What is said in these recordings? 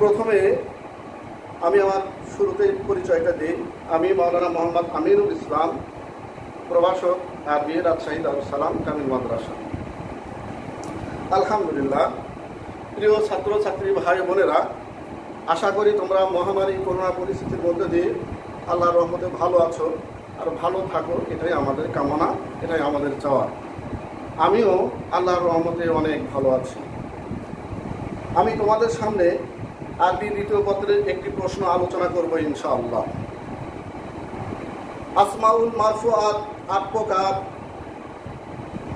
প্রথমে আমি আমার শুরুতেই পরিচয়টা দিই। আমি মাওলানা মোহাম্মদ আমিরুল ইসলাম, প্রভাষক, আরবি, রাজশাহী দারুস সালাম কামিল মাদ্রাসা। আলহামদুলিল্লাহ, প্রিয় ছাত্রছাত্রী ভাই বোনেরা, আশা করি তোমরা মহামারী করোনা পরিস্থিতির মধ্যে দিয়ে আল্লাহর রহমতে ভালো আছো আর ভালো থাকো, এটাই আমাদের কামনা, এটাই আমাদের চাওয়া। আমিও আল্লাহর রহমতে অনেক ভালো আছি। আমি তোমাদের সামনে আরবি দ্বিতীয় পত্রের একটি প্রশ্ন আলোচনা করব ইনশাআল্লাহ। আসমাউল মারফুআত ৮ প্রকার।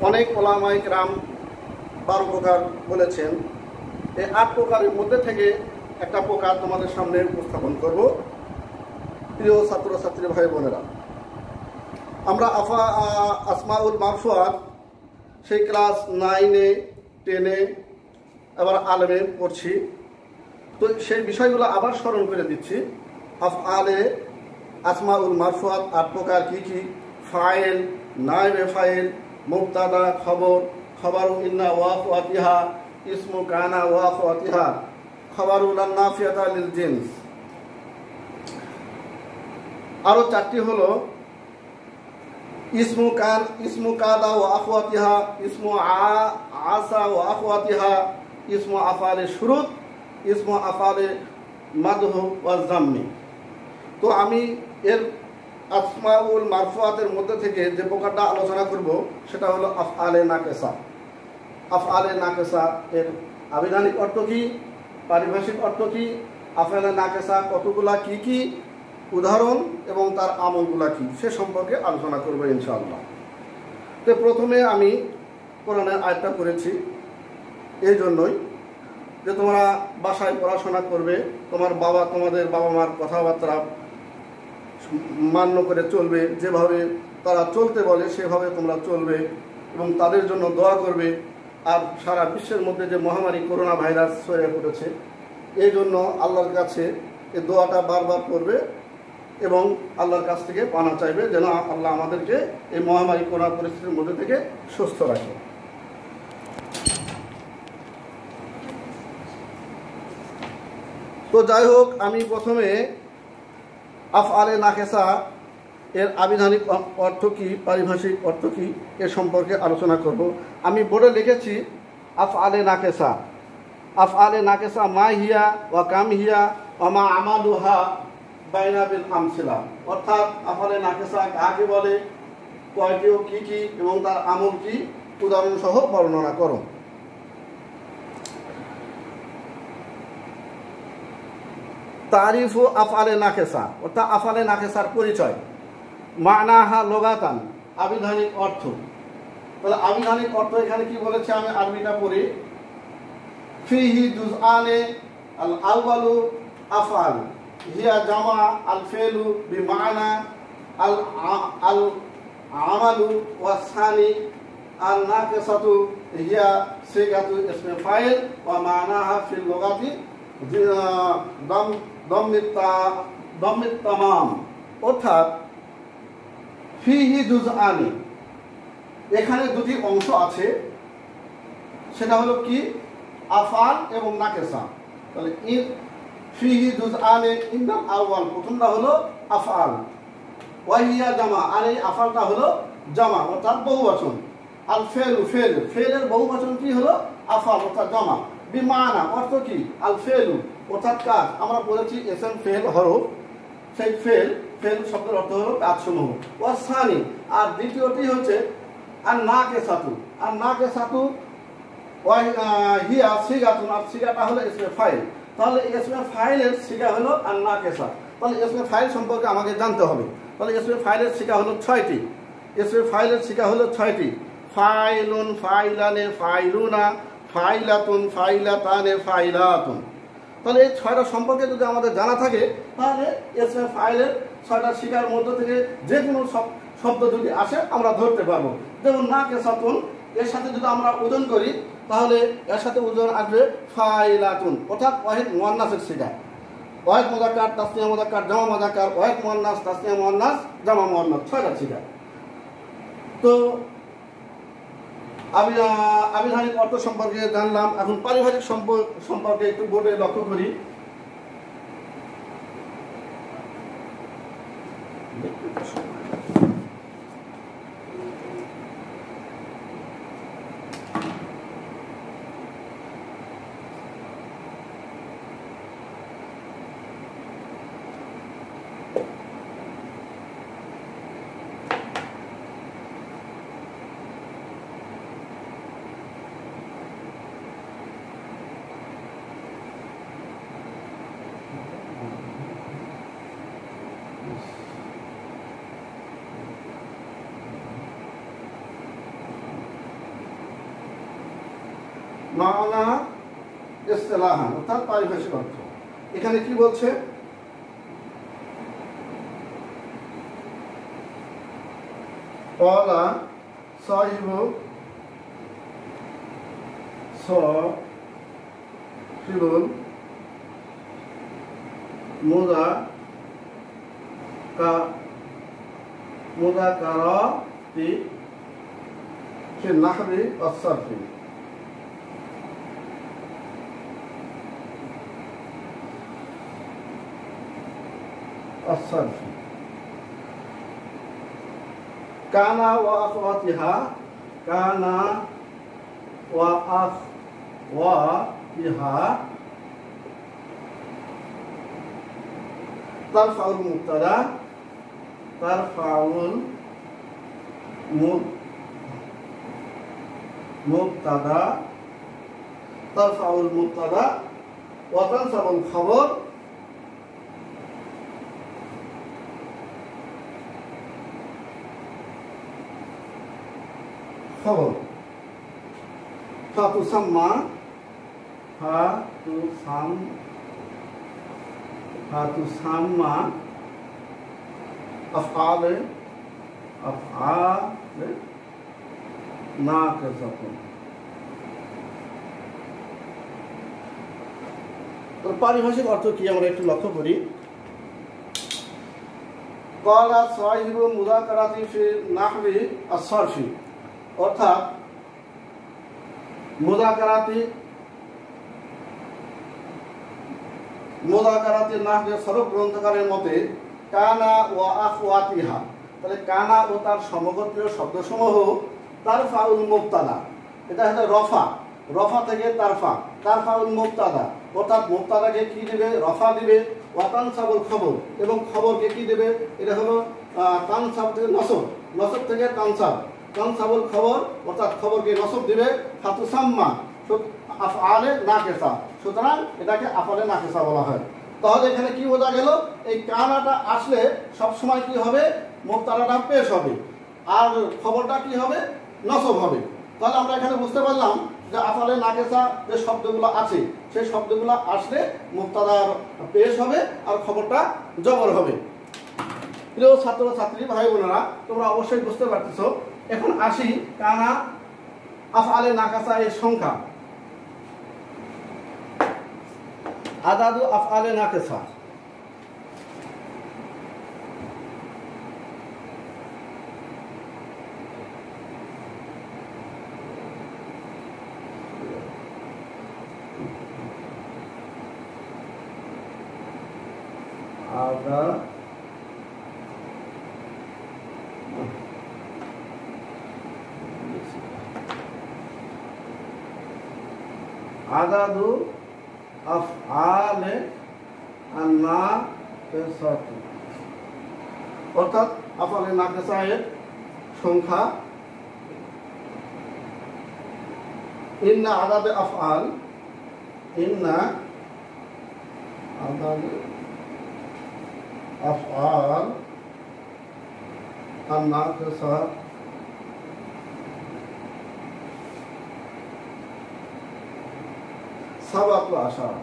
অনেক ওলামায়ে কেরাম ১২ প্রকার বলেছেন। এই ৮ প্রকারের মধ্যে থেকে একটা প্রকার তোমাদের সামনে উপস্থাপন করব। প্রিয় ছাত্রছাত্রী ভাই বোনেরা, আমরা আসমাউল মারফুআত সেই ক্লাস 9-এ 10-এ আবার আলেমে পড়ছি, তো সেই বিষয়গুলো আবার স্মরণ করে দিচ্ছি। আফআলে আসমাউল মারফুআত ৮ প্রকার কি কি? ফাইল, নায়েবে ফাইল, মুবতাদা, খবর, খবরু ইন্না ওয়াফাতিহা, ইসমু কানা ওয়াফাতিহা, খবরু নাফিয়াতা লিল জিনস। আরো 4টি হলো ইসমু কাদা ওয়া আখওয়াতিহা, ইসমু আসা ওয়া আখওয়াতিহা, ইসমু আফআলে শুরুত, ইসমু আফআলে মাদহু ওয়া জাম্মি। তো আমি এর আসমাউল মারফুআতের মধ্যে থেকে যে প্রকারটা আলোচনা করব সেটা হলো আফআলে নাকেসা। আফআলে নাকেসা এর আবিধানিক অর্থ কি, পারিভাষিক অর্থ কি, আফআলে নাকেসা কতগুলা কি কি উদাহরণ এবং তার আমলগুলা কি, সে সম্পর্কে আলোচনা করব ইনশাআল্লাহ। তো প্রথমে আমি কোরআনের আয়াতটা করেছি এই জন্যই যে তোমরা বাসায় পড়াশোনা করবে, তোমাদের বাবা মার কথাবার্তা মান্য করে চলবে, যেভাবে তারা চলতে বলে সেভাবে তোমরা চলবে এবং তাদের জন্য দোয়া করবে। আর সারা বিশ্বের মধ্যে যে মহামারী করোনা ভাইরাস ছড়িয়ে পড়েছে, এই জন্য আল্লাহর কাছে এই দোয়াটা বারবার করবে এবং আল্লাহর কাছ থেকে পানা চাইবে যেন আল্লাহ আমাদেরকে এই মহামারী করোনা পরিস্থিতির মধ্যে থেকে সুস্থ রাখে। তো যাই হোক, আমি প্রথমে আফআলে নাকেসা এর আবিধানিক অর্থ কি, পারিভাষিক অর্থ কি, এর সম্পর্কে আলোচনা করব। আমি বোর্ডে লিখেছি আফআলে নাকেসা। আফআলে নাকেসা মা হিয়া ওয়া কাম হিয়া ওয়া মা আমালুহা বাইনা বিল আমসিলা। অর্থাৎ আফআলে নাকেসা কাকে বলে, কয়টি ও কি কি এবং তার আমল কি, উদাহরণ সহ বর্ণনা করো। তারিফু আফআলে নাকেসা, অর্থাৎ আফআলে নাকেসার পরিচয়। মানাহা লোগাতান, আবিধানিক অর্থ। তাহলে আবিধানিক অর্থ এখানে কি বলেছে, আমি আরবিটা পড়ি। ফিহি জুজআনে আল আউয়ালু আফআল হিয়া জামা আল ফেলু বিমানা আল আমালু ওয়া সানি আল নাকেসাতু হিয়া সিগাতু ইসমে ফাইল ওয়া মানাহা ফিল লুগাতি দম্মিত তামাম। অর্থাৎ ফিহি জুজআনি, এখানে দুটি অংশ আছে, সেটা হলো কি, আফআল এবং নাকেসা। তাহলে ফিহি জুজআনি ইন্নাল আউয়াল, প্রথমটা হলো আফআল, ওয়াহিয়া জামা, আর এই আফআলটা হলো জামা অর্থাৎ বহুবচন। আল ফেলু, ফেলের বহুবচন কি হলো আফআল অর্থাৎ জামা। বিমানা অর্থ কি, আল ফেলু অর্থাৎ কাজ। আমরা বলেছি এসএম ফেল হরফ, সেই ফেল শব্দের অর্থ হলো কাজসমূহ। ওয়া সানি, আর দ্বিতীয়টি হচ্ছে আর নাকেসাতু। আর নাকেসাতু হিয়া সিগাতুন, আর সিগাটা হলো ইসমে ফাইল। তাহলে ইসমে ফাইলের সিগা হলো আর নাকেসা। তাহলে ইসমে ফাইল সম্পর্কে আমাকে জানতে হবে। তাহলে ইসমে ফাইলের সিগা হলো 6টি। ইসমে ফাইলের সিগা হলো 6টি। ফাইলুন, ফাইলানে, ফাইলুনা, ফাইলাতুন, ফাইলাতানে, ফাইলাতুন। তাহলে এই 6টা সম্পর্কে যদি আমাদের জানা থাকে, তাহলে ইসমে ফাইলের 6টা সিগার মধ্যে থেকে যে কোনো শব্দ যদি আসে আমরা ধরতে পারবো। যেমন নাকেসাতুন, এর সাথে যদি আমরা ওজন করি তাহলে এর সাথে ওজন আসবে ফাইলাতুন, অর্থাৎ ওয়াহিদ মুয়ান্নাসের সিগা। ওয়াহিদ মুযাক্কার, তাসনিয়া মুযাক্কার, জামা মুযাক্কার, ওয়াহিদ মুয়ান্নাস, তাসনিয়া মুয়ান্নাস, জামা মুয়ান্নাস, 6টা সিগা। তো আবিধানিক অর্থ সম্পর্কে জানলাম। এখন পারিভাষিক সম্পর্কে একটু বোর্ডে লক্ষ্য করি। মানা ইসতিলাহান অর্থাৎ পারিভাষিক অর্থ। এখানে কি বলছে? ক্বালা সাহিবুল মুযাকারাতি ফিল নাহরি ওয়াস সারফি। কানা ওয়া আখওয়াতিহা তারফাউল মুবতাদা ওয়া তানসাবুল খবর ফাতুসাম্মা আফআলে নাকিসাতুন। তো পারিভাষিক অর্থ কি আমরা একটু লক্ষ্য করি। ক্বালা সাহিবুল মুযাকারাতি ফি নাহরি আস-সারফি অর্থাৎ মুযাকারাতি নাহরি সরফ গ্রন্থকারের মতে কানা ওয়া আখওয়াতিহা, তাহলে কানা ও তার সমগোত্রীয় শব্দসমূহ তারফাউল মুবতাদা, এটা হচ্ছে রফা থেকে তারফাউল মুবতাদা অর্থাৎ মুবতাদাকে কি দিবে? রফা দিবে। ওয়া তানসাবুল খবর, এবং খবরকে কি দেবে? এটা হলো তানসাব থেকে নসব থেকে তানসাবুল খবর অর্থাৎ খবরকে নসব দিবে। ফাতুসাম্মা আফআলে নাকিসা, সুতরাং এটাকে আফআলে নাকিসা বলা হয়। তাহলে এখানে কি বোঝা গেল? এই কানাটা আসলে সবসময় কি হবে? মুবতাদাটা পেশ হবে আর খবরটা কি হবে? নসব হবে। তাহলে আমরা এখানে বুঝতে পারলাম যে আফআলে নাকিসা যে শব্দগুলো আছে সেই শব্দগুলো আসলে মুবতাদার পেশ হবে আর খবরটা জবর হবে। প্রিয় ছাত্র ছাত্রী ভাই বোনেরা, তোমরা অবশ্যই বুঝতে পারতেছো। এখন আসি কানা আফআলে নাকিসা এর সংখ্যা। আদাদু আফআলে নাকিসা, আদাদু আফআলে নাকিসাতি অর্থাৎ আফআলে নাকিসা এর সংখ্যা। ইন্না আদাদ আফআল নাকিসা সাবাতু আশারা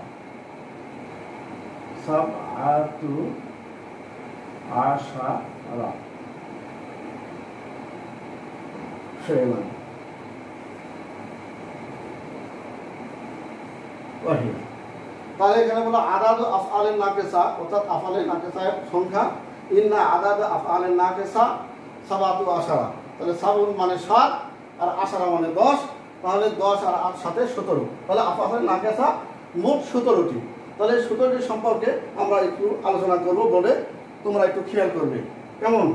ফেমান ওয়াহিদ। তাহলে এখানে বলো আদাদু আফআলে নাকিসা অর্থাৎ আফআলে নাকিসার সংখ্যা। ইন্না আদাদু আফআলে নাকিসা সাবাতু আশারা, তাহলে সাবুন মানে 7 আর আশারা মানে 10, তাহলে 10 আর 8 সাথে 17, তাহলে আফআলে নাকিসা মোট 17টি। তাহলে 17টি সম্পর্কে আমরা একটু আলোচনা করব বলে তোমরা একটু খেয়াল করবে। কেমন?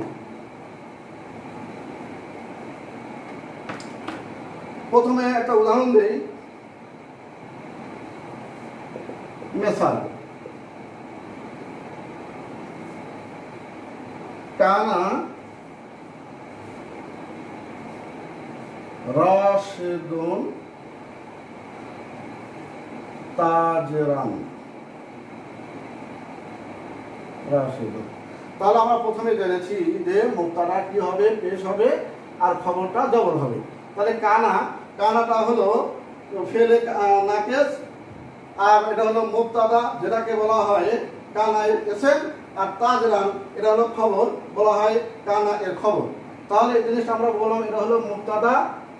প্রথমে একটা উদাহরণ দেই। মেসাল কানা রাশিদুন তাজরান। রাশিদুন, তাহলে আমরা প্রথমে জেনেছি যে মুক্তাটা কি হবে, পেশ হবে, আর খবরটা জবর হবে। তাহলে কানাটা হলো ফেলে নাকেস, আর এটা হলো মুক্তাদা যেটাকে বলা হয় কানা এর ইসম, আর তাজরান এটা হলো খবর, বলা হয় কানা এর খবর। তাহলে এই জিনিসটা আমরা বললাম এটা হলো মুক্তাদা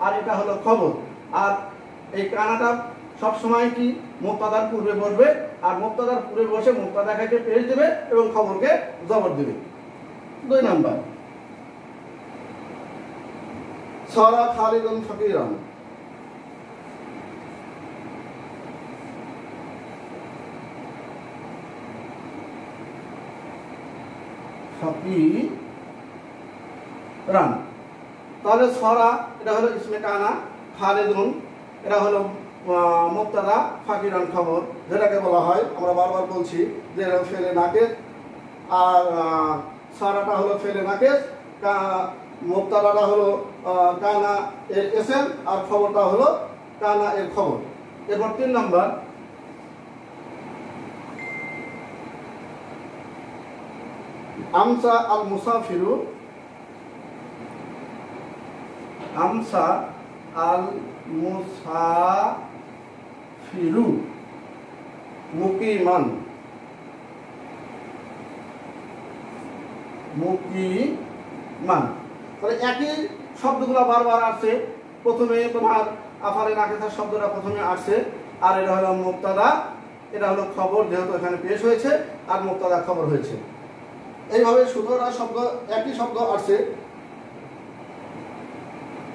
আর এটা হলো খবর। আর এই কানাটা সবসময় কি মুক্তাদার পূর্বে বসবে, আর মুক্তাদার পূর্বে বসে মুক্তাদাকে পেশ দেবে এবং খবরকে জবর দেবে। 2 নাম্বার, সারা খালিদুন ফকিরান। ফকিরান, তাহলে সরা এটা হলো ইসমে কানা, খালিদুন এটা হলো মুক্তাদা, ফাকিরান খবর, যেটাকে বলা হয় আমরা বারবার বলছি যে ফেলে নাকেস, আর সরাটা হলো ফেলে নাকেস, মুক্তাদাটা হলো কানা এর ইসম, আর খবরটা হলো কানা এর খবর। এরপর 3 নাম্বার, আমসা আল মুসাফিরু। আমসা আল মুসাফিরু মুকিমান। মুকিমান, তাহলে একই শব্দগুলো বারবার আসছে। প্রথমে তোমার আফালে নাকেসার শব্দটা প্রথমে আসছে, আর এটা হলো মুক্তাদা, এটা হলো খবর, যেহেতু এখানে পেশ হয়েছে, আর মুক্তাদা খবর হয়েছে। এইভাবে 17টা শব্দ, একই শব্দ আসছে।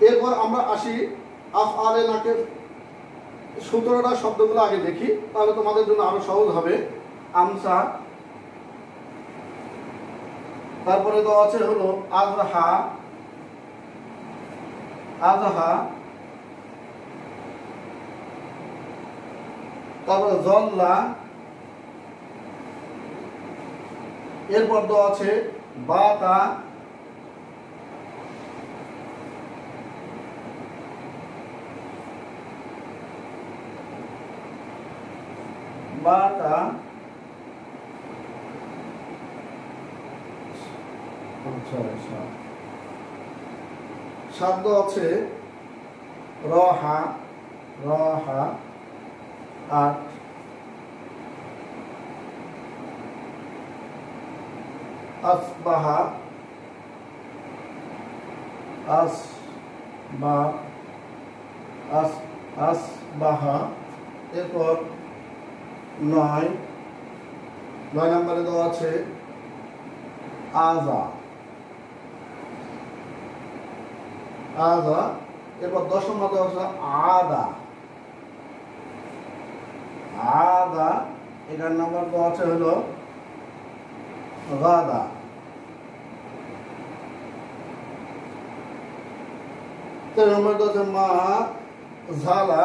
এরপর আমরা আসি আফআলে নাকের 17টা শব্দগুলো আগে দেখি, তাহলে তোমাদের জন্য আরো সহজ হবে। আমসা, তারপরে তো আছে হলো আজহা, আজহা, তারপরে জল্লা, এরপর তো আছে বাতা, বাতা, শব্দ আছে রহা, রহা, 8, আসবাহা, আসবাহা, এরপর 9 নম্বরে দেওয়া আছে আজা, আজা, এরপর 10 নম্বর দেওয়া আছে আদা, আদা, 11 নম্বর দেওয়া আছে হলো গাদা। নম্বর দেওয়া মা ঝালা,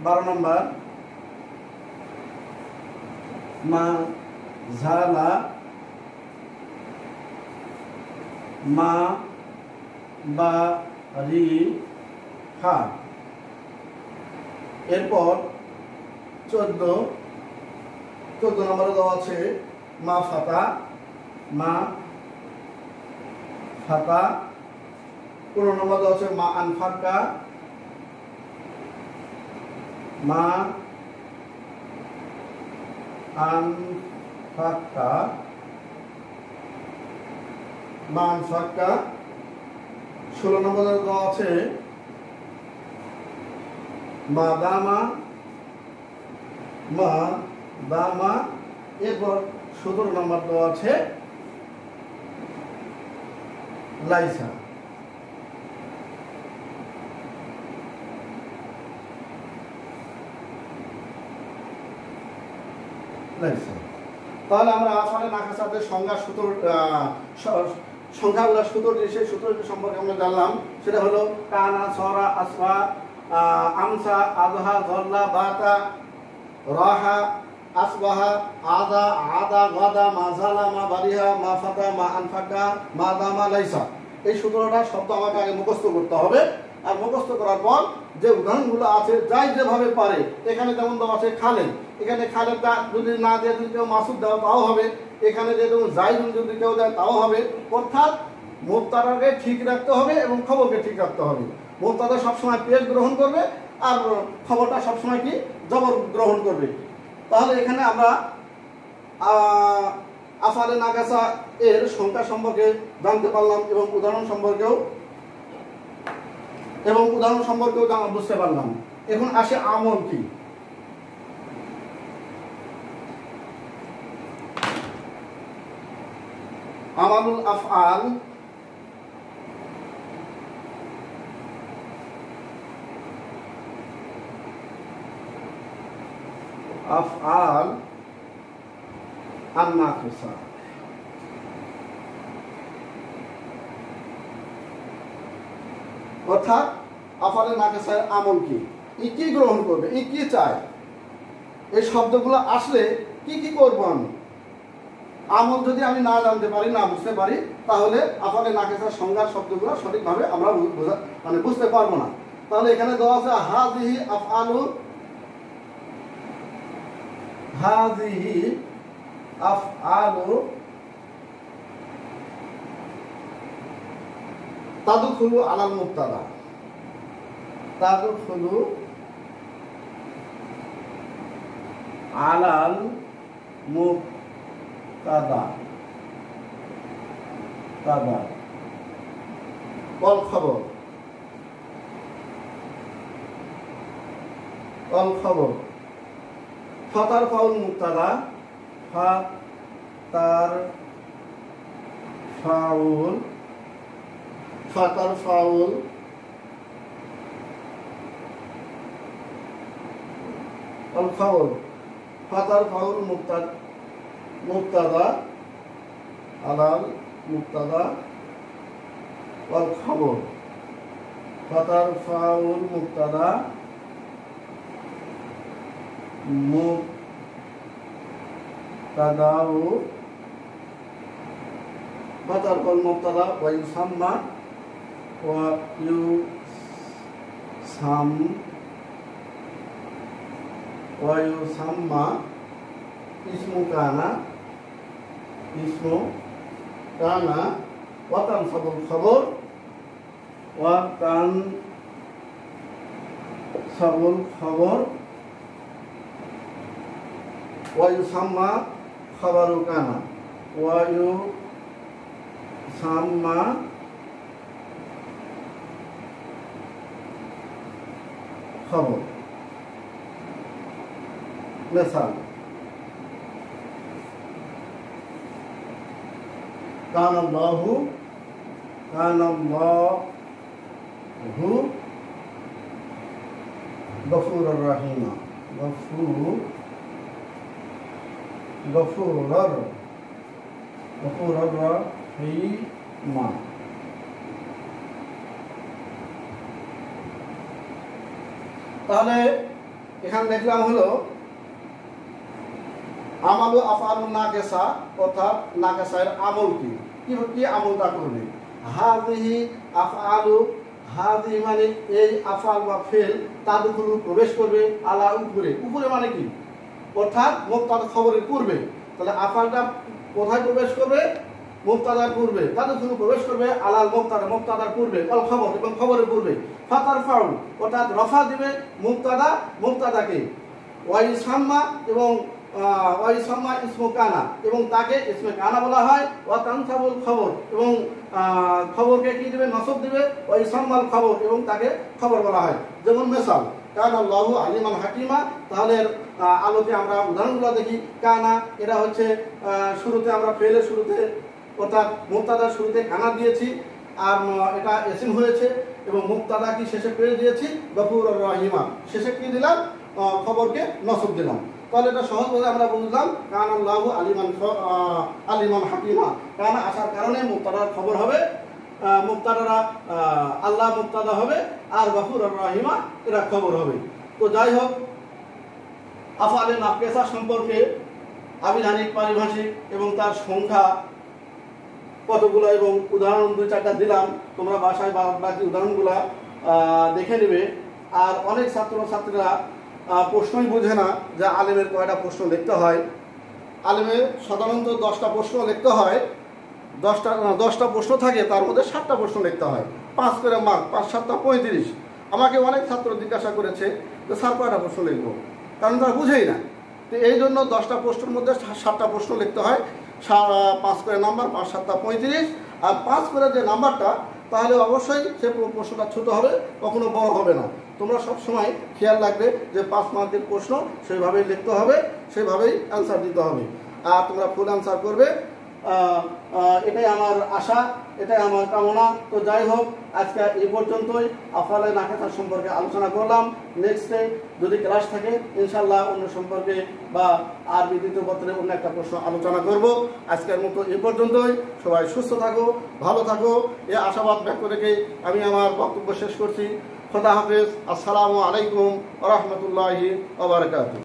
12 নম্বর মা ঝালা, মা বা রি হা। এরপর 14 নম্বরে দেওয়া আছে মা ফাতা, মা ফাতা। 15 নম্বর দেওয়া আছে মা আনফাক্কা, মা আনফাক্কা, মা আনফাক্কা। 16 নম্বরে দেওয়া আছে মা দামা, মা দামা। এরপর 17 নম্বর দেওয়া আছে লাইসা। লাইসা তাহলে আমরা আফআলে নাকাসাতের সংখ্যাগুলো সূত্র সেই সূত্রটি সম্পর্কে আমরা জানলাম। সেটা হলো কানা, সরা, আসফা, আমসা, আযহা, যল্লা, বাতা, রাহা, আসবাহা, আদা, আদা, গাদা, মাজালা, মা বারিহা, মা ফাতা, মা আনফাকা, মা দামা, লাইসা। এই সূত্রটা শব্দ আমাকে আগে মুখস্থ করতে হবে। আর মুখস্থ করার পর যে উদাহরণগুলো আছে যাই যেভাবে পারে, এখানে যেমন দেওয়া আছে খালেদ, এখানে খালেদ যদি না দিয়ে যদি কেউ মাসুদ দেওয়া তাও হবে। এখানে যেরকম জাইদুন যদি কেউ দেয় তাও হবে। অর্থাৎ মুবতাদাকে ঠিক রাখতে হবে এবং খবরকে ঠিক রাখতে হবে। মুবতাদা সবসময় পেশ গ্রহণ করবে আর খবরটা সবসময় কি জবর গ্রহণ করবে। তাহলে এখানে আমরা আফআলে নাকাসা এর সংখ্যা সম্পর্কে জানতে পারলাম এবং উদাহরণ সম্পর্কেও বুঝতে পারলাম। এখন আসে আমল কি। আমালুল আফআল আন-নাকিসা। অর্থাৎ আফআলে নাকিসার আমল কি, ই কি গ্রহণ করবে, ই কি চায়, এই শব্দগুলো আসলে কি কি করব আমি। আমল যদি আমি না জানতে পারি, না বুঝতে পারি, তাহলে আফআলে নাকিসার সংজ্ঞার শব্দগুলো সঠিকভাবে আমরা বুঝতে পারবো না। তাহলে এখানে দেওয়া আছে হাযিহি আফআলু তাদখুলু আলাল মুবতাদা, তাদখুলু আলাল মুবতাদা কল খবর, ফাতার ফাউল মুবতাদা, ফাতার ফাউল আল খবর, ফাতার ফাউল মুবতাদা আলাল মুবতাদা ওয়াল খবর, ফাতার ফাউল মুবতাদা মুবতাদাউ, ফাতার ফাউল মুবতাদা ওয়া ইউসাম্মা ইসমু কানা ওয়া তানসাবুল খবর ওয়া ইউসাম্মা খাবারু কানা ওয়া ইউসাম্মা খবর। মিসাল কানাল্লাহু গফুরুর রহিম, গফুরুর রহিম। তাহলে এখানে দেখলাম হলো আমালু আফআলুন নাকিসা, অর্থাৎ নাকিসার আমল কি, কি আমলটা করবে। হাযিহি আফআলু, হাযিহি মানে এই আফআল বা ফেল, তাদখুলু প্রবেশ করবে, আলা উপরে, উপরে মানে কি, অর্থাৎ মুবতাদা খবরের পূর্বে। তাহলে আফআলটা কোথায় প্রবেশ করবে, মুবতাদার পূর্বে, তাদখুলু প্রবেশ করবে আলাল মুবতাদা, মুবতাদার পূর্বে, আল খবর এবং খবরের পূর্বে। ফাতার ফাউল অর্থাৎ রফা দিবে মুবতাদাকে, ওয়া ইউসাম্মা এবং ওয়া ইউসাম্মা ইসমু কানা এবং তাকে ইসমে কানা বলা হয়। ওয়া তানসাবুল খবর এবং খবরকে কি দিবে, নসব দিবে। ওয়া ইউসাম্মাল খবর এবং তাকে খবর বলা হয়। যেমন মিসাল কানাল্লাহু আলিমান হাকিমা। তাহলে আলোকে আমরা উদাহরণগুলো দেখি। কানা এটা হচ্ছে শুরুতে আমরা ফেলের শুরুতে অর্থাৎ মুবতাদার শুরুতে কানা দিয়েছি আর এটা ইসম হয়েছে, এবং মুবতাদা কি শেষে পেয়ে দিয়েছি গফুরুর রহিমা, শেষে কি দিলাম, খবরকে নসব দিলাম। তাহলে এটা সহজভাবে আমরা বুঝলাম কান আল্লাহু আলিমান হাকিমা। কারণ আসার কারণে মুক্তাদার খবর হবে, মুক্তাদারা আল্লাহ মুক্তাদা হবে, আর গফুর আর রাহিমা এরা খবর হবে। তো যাই হোক, আফআলে নাকিসা সম্পর্কে আবিধানিক, পারিভাষিক এবং তার সংখ্যা কতগুলো এবং উদাহরণ 2-4টা দিলাম, তোমরা বাসায় বাকি উদাহরণগুলা দেখে নেবে। আর অনেক ছাত্রছাত্রীরা প্রশ্নই বোঝে না যে আলেমের কয়টা প্রশ্ন লিখতে হয়। আলেমের সাধারণত 10টা প্রশ্ন লিখতে হয়, 10টা প্রশ্ন থাকে, তার মধ্যে 7টা প্রশ্ন লিখতে হয়, 5 করে মার্ক, 5 7টা 35। আমাকে অনেক ছাত্র জিজ্ঞাসা করেছে যে স্যার কয়টা প্রশ্ন লিখবো, কারণ তারা বুঝেই না। তো এই জন্য 10টা প্রশ্নের মধ্যে 7টা প্রশ্ন লিখতে হয়, 5 করে নাম্বার, 5 7টা 35। আর 5 করে যে নাম্বারটা, তাহলে অবশ্যই সে প্রশ্নটা ছোট হবে, কখনো বড় হবে না। তোমরা সব সময় খেয়াল রাখবে যে 5 মার্কের প্রশ্ন সেইভাবেই লিখতে হবে, সেইভাবেই অ্যান্সার দিতে হবে, আর তোমরা ফুল অ্যান্সার করবে। এটাই আমার আশা, এটাই আমার কামনা। তো যাই হোক, আজকে এই পর্যন্তই আফআলে নাকিসা সম্পর্কে আলোচনা করলাম। নেক্সটে যদি ক্লাস থাকে ইনশাল্লাহ অন্য সম্পর্কে বা আরবি দ্বিতীয় পত্রে অন্য একটা প্রশ্ন আলোচনা করব। আজকের মতো এই পর্যন্তই। সবাই সুস্থ থাকো, ভালো থাকো, এই আশাবাদ ব্যক্ত রেখে আমি আমার বক্তব্য শেষ করছি। খোদা হাফেজ। আসসালামু আলাইকুম ওয়া রাহমাতুল্লাহি ওয়া বারাকাতুহু।